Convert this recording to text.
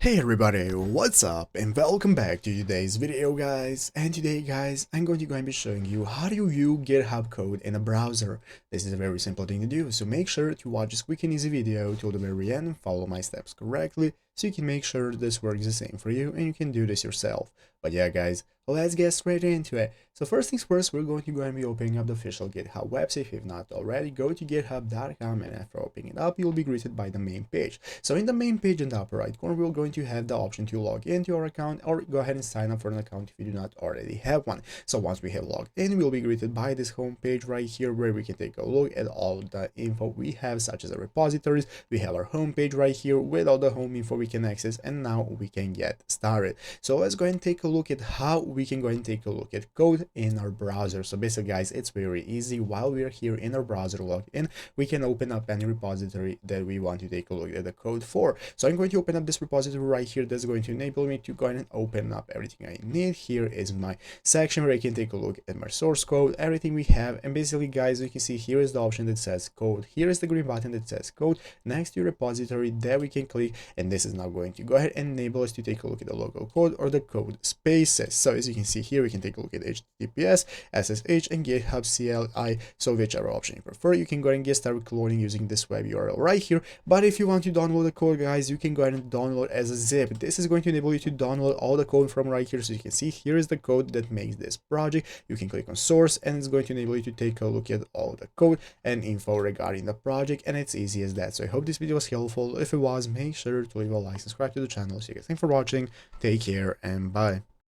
Hey everybody, what's up and welcome back to today's video guys. And today guys, I'm going to be showing you how do you view GitHub code in a browser. This is a very simple thing to do, so make sure to watch this quick and easy video till the very end and follow my steps correctly so you can make sure this works the same for you and you can do this yourself. But yeah guys, let's get straight into it. So first things first, we're going to be opening up the official GitHub website. If you've not already, go to github.com, and after opening it up, you'll be greeted by the main page. So in the main page in the upper right corner, we're going to have the option to log into your account or go ahead and sign up for an account if you do not already have one. So once we have logged in, we'll be greeted by this home page right here where we can take a look at all the info we have, such as the repositories. We have our home page right here with all the home info we can access, and now we can get started. So let's go ahead and take a look at how we can go ahead and take a look at code in our browser. So basically guys, it's very easy. While we are here in our browser logged in, we can open up any repository that we want to take a look at the code for. So I'm going to open up this repository right here. That's going to enable me to go ahead and open up everything I need. Here is my section where I can take a look at my source code, everything we have. And basically guys, you can see here is the option that says code. Here is the green button that says code next to your repository that we can click, and this is now going to go ahead and enable us to take a look at the local code or the code spaces. So as you can see here, we can take a look at HTTPS, SSH, and GitHub CLI. So whichever option you prefer, you can go ahead and get started cloning using this web URL right here. But if you want to download the code guys, you can go ahead and download as a zip. This is going to enable you to download all the code from right here. So you can see here is the code that makes this project. You can click on source and it's going to enable you to take a look at all the code and info regarding the project, and it's easy as that. So I hope this video was helpful. If it was, make sure to leave a like, subscribe to the channel. So you guys, thanks for watching, take care, and bye.